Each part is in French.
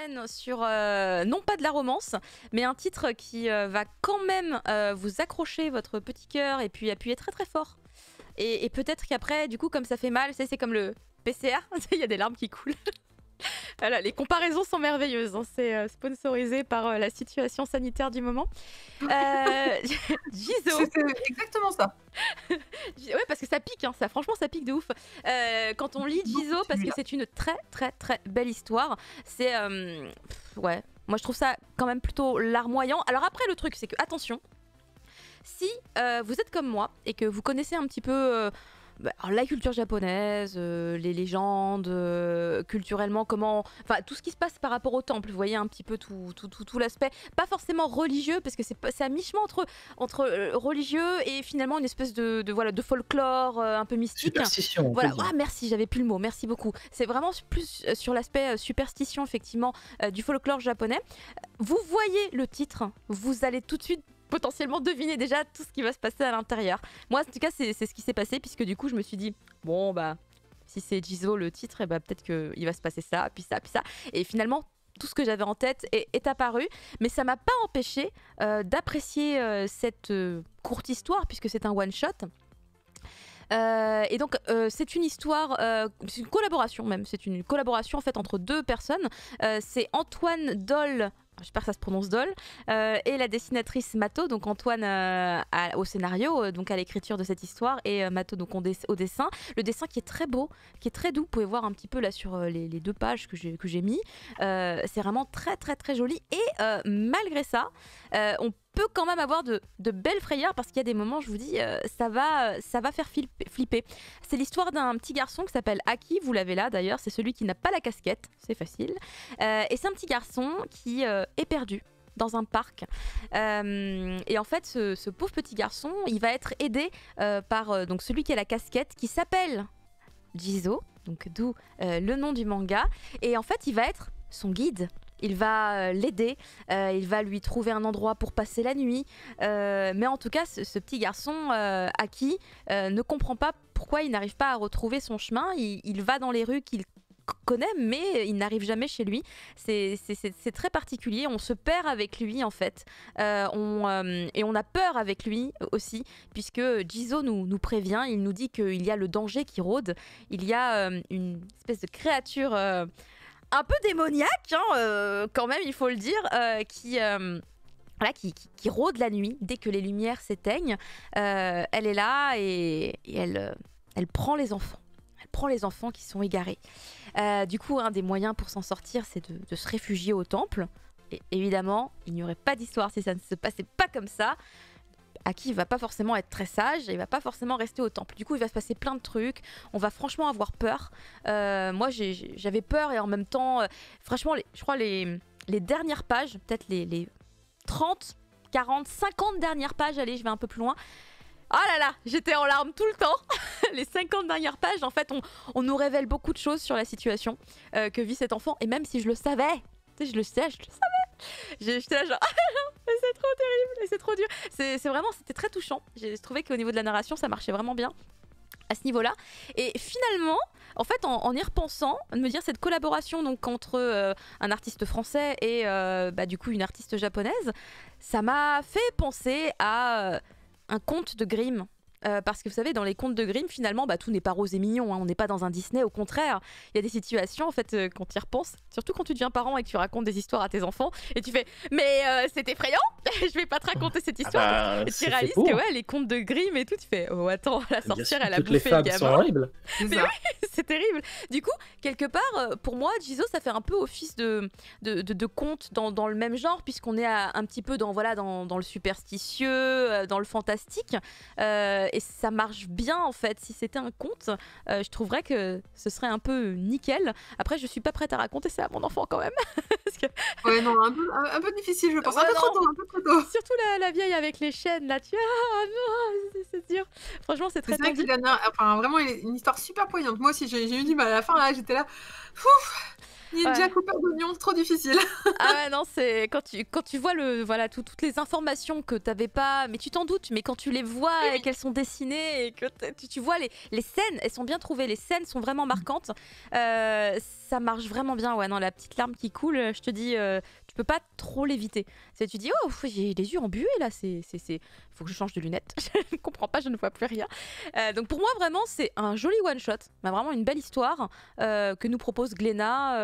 semaine sur non pas de la romance, mais un titre qui va quand même vous accrocher votre petit cœur et puis appuyer très très fort. Et peut-être qu'après, du coup, comme ça fait mal, c'est comme le PCR, il y a des larmes qui coulent. Voilà, les comparaisons sont merveilleuses, hein. C'est sponsorisé par la situation sanitaire du moment. Jisoo. C'est exactement ça. Ouais, parce que ça pique, hein, ça, franchement ça pique de ouf. Quand on lit Jisoo, parce que c'est une très très très belle histoire. C'est ouais, moi je trouve ça quand même plutôt larmoyant. Alors après le truc c'est que attention, si vous êtes comme moi et que vous connaissez un petit peu la culture japonaise, les légendes, culturellement, enfin tout ce qui se passe par rapport au temple, vous voyez un petit peu tout l'aspect, pas forcément religieux, parce que c'est à mi-chemin entre religieux et finalement une espèce de folklore un peu mystique. Superstition. Voilà, merci, j'avais plus le mot, merci beaucoup. C'est vraiment plus sur l'aspect superstition, effectivement, du folklore japonais. Vous voyez le titre, vous allez tout de suite potentiellement deviner déjà tout ce qui va se passer à l'intérieur. Moi, en tout cas, c'est ce qui s'est passé, puisque du coup, je me suis dit, bon, bah, si c'est Jisoo le titre, et bah, peut-être qu'il va se passer ça, puis ça, puis ça. Et finalement, tout ce que j'avais en tête est apparu, mais ça m'a pas empêché d'apprécier cette courte histoire, puisque c'est un one-shot. Et donc c'est une histoire, c'est une collaboration même, c'est une collaboration en fait entre deux personnes. C'est Antoine Doll, j'espère que ça se prononce Doll, et la dessinatrice Mato, donc Antoine au scénario, donc à l'écriture de cette histoire, et Mato donc au dessin. Le dessin qui est très beau, qui est très doux, vous pouvez voir un petit peu là sur les 2 pages que j'ai mis. C'est vraiment très très très joli, et malgré ça, on peut quand même avoir de belles frayeurs, parce qu'il y a des moments, je vous dis, ça va faire flipper. C'est l'histoire d'un petit garçon qui s'appelle Aki, vous l'avez là d'ailleurs, c'est celui qui n'a pas la casquette, c'est facile. Et c'est un petit garçon qui est perdu dans un parc. Et en fait, ce pauvre petit garçon, il va être aidé par donc celui qui a la casquette, qui s'appelle Jisoo, donc d'où le nom du manga. Et en fait, il va être son guide. Il va l'aider, il va lui trouver un endroit pour passer la nuit. Mais en tout cas, ce petit garçon, Aki, ne comprend pas pourquoi il n'arrive pas à retrouver son chemin. Il va dans les rues qu'il connaît, mais il n'arrive jamais chez lui. C'est très particulier. On se perd avec lui, en fait. Et on a peur avec lui aussi, puisque Jisoo nous prévient. Il nous dit qu'il y a le danger qui rôde. Il y a une espèce de créature... un peu démoniaque, hein, quand même, il faut le dire, qui rôde la nuit dès que les lumières s'éteignent. Elle est là et elle prend les enfants. Elle prend les enfants qui sont égarés. Du coup, un des moyens pour s'en sortir, c'est de se réfugier au temple. Et évidemment, il n'y aurait pas d'histoire si ça ne se passait pas comme ça. Aki va pas forcément être très sage, il va pas forcément rester au temple. Du coup, il va se passer plein de trucs. On va franchement avoir peur. Moi, j'avais peur, et en même temps, franchement, je crois les dernières pages, peut-être les 30, 40, 50 dernières pages, allez, je vais un peu plus loin. Oh là là, j'étais en larmes tout le temps. Les 50 dernières pages, en fait, on nous révèle beaucoup de choses sur la situation que vit cet enfant. Et même si je le savais, tu sais, je le savais. J'étais là genre, ah non, mais c'est trop terrible, et c'est trop dur. C'est vraiment, c'était très touchant. J'ai trouvé qu'au niveau de la narration, ça marchait vraiment bien à ce niveau-là. Et finalement, en fait, en y repensant, de me dire cette collaboration donc entre un artiste français et du coup une artiste japonaise, ça m'a fait penser à un conte de Grimm. Parce que vous savez, dans les contes de Grimm, finalement, tout n'est pas rose et mignon, hein. On n'est pas dans un Disney, au contraire. Il y a des situations, en fait, quand tu y repenses, surtout quand tu deviens parent et que tu racontes des histoires à tes enfants, et tu fais « Mais c'est effrayant, je vais pas te raconter cette histoire. » Et tu réalises que ouais, les contes de Grimm et tout, tu fais « Oh attends, la sorcière, elle a toutes les bouffé le fables gamin. » sont horribles. Mais oui, c'est terrible. Du coup, quelque part, pour moi, Jisoo, ça fait un peu office de conte dans le même genre, puisqu'on est un petit peu dans le superstitieux, dans le fantastique. Et ça marche bien, en fait. Si c'était un conte, je trouverais que ce serait un peu nickel. Après, je suis pas prête à raconter ça à mon enfant quand même. Parce que... Ouais, non, un peu difficile, je pense. Ouais, un peu trop tôt. Surtout la vieille avec les chaînes, là. Tu ah non, c'est dur. Franchement, c'est très tendu. Enfin, vraiment, une histoire super poignante. Moi aussi, j'ai eu du mal. À la fin, là, j'étais là. Pouf. Ninja Ouais. coupeur d'oignon, trop difficile. Ah ouais, non, c'est quand tu vois voilà, toutes les informations que t'avais pas, mais tu t'en doutes, mais quand tu les vois et Oui, qu'elles sont dessinées et que tu vois les scènes, elles sont bien trouvées, les scènes sont vraiment oui. marquantes, ça marche vraiment bien. Ouais, non, la petite larme qui coule, je te dis, tu peux pas trop l'éviter. Tu dis, oh, j'ai les yeux embués là, faut que je change de lunettes, je ne comprends pas, je ne vois plus rien. Donc pour moi, vraiment, c'est un joli one-shot, bah, vraiment une belle histoire que nous propose Glénat.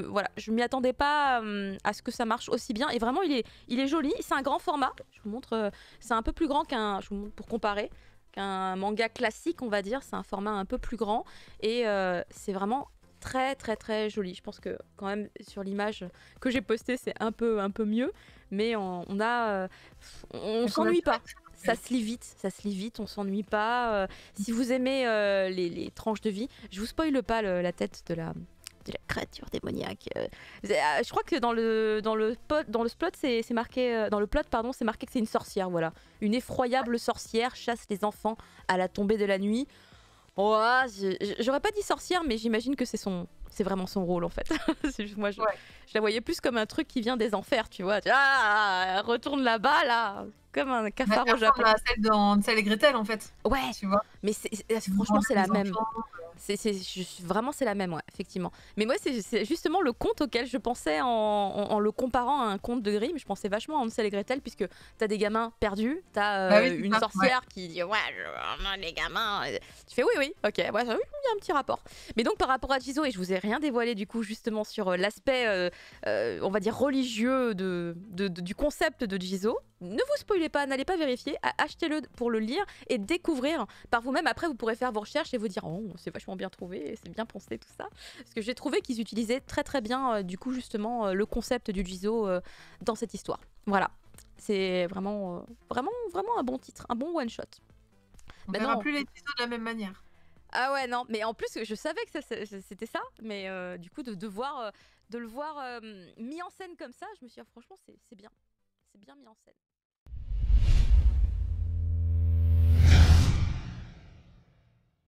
Voilà, je m'y attendais pas à ce que ça marche aussi bien. Et vraiment, il est joli. C'est un grand format. Je vous montre. C'est un peu plus grand je vous montre pour comparer, qu'un manga classique, on va dire. C'est un format un peu plus grand. Et c'est vraiment très très très joli. Je pense que quand même sur l'image que j'ai postée, c'est un peu mieux. Mais on Il y a quand même s'ennuie pas. très, Ça se lit vite, on s'ennuie pas. Si vous aimez les tranches de vie, je vous spoile pas la tête de la créature démoniaque. Je crois que dans le plot, c'est marqué dans le plot, pardon, c'est marqué que c'est une sorcière, voilà, une effroyable sorcière chasse les enfants à la tombée de la nuit. Ouais, j'aurais pas dit sorcière, mais j'imagine que c'est vraiment son rôle en fait. Moi, ouais. je la voyais plus comme un truc qui vient des enfers, tu vois. Ah, retourne là-bas, là, comme un Bah, cafard elle au ressemble Japon. à celle dans Hansel et Gretel, en fait, Ouais, tu vois? mais Qui vont franchement, c'est enlever la les même. enfants. Vraiment, c'est la même, ouais, effectivement. Mais moi, c'est justement le conte auquel je pensais en le comparant à un conte de Grimm. Je pensais vachement à Hansel et Gretel, puisque t'as des gamins perdus, t'as Bah oui, c'est une ça, ouais. sorcière qui dit ouais, les gamins. Tu fais oui, oui, ok, ouais, oui, il y a un petit rapport. Mais donc, par rapport à Jizo, et je vous ai rien dévoilé du coup, justement, sur l'aspect, on va dire, religieux du concept de Jizo. Ne vous spoilez pas, n'allez pas vérifier, achetez-le pour le lire et découvrir par vous-même. Après, vous pourrez faire vos recherches et vous dire oh, c'est vachement bien trouvé, c'est bien pensé tout ça. Parce que j'ai trouvé qu'ils utilisaient très très bien, du coup, justement, le concept du Jizo dans cette histoire. Voilà. C'est vraiment un bon titre, un bon one shot. On verra Maintenant, plus les ciseaux de la même manière. ah ouais, non, mais en plus, je savais que c'était ça, mais du coup, de le voir mis en scène comme ça, je me suis dit, ah, franchement, c'est bien. C'est bien mis en scène.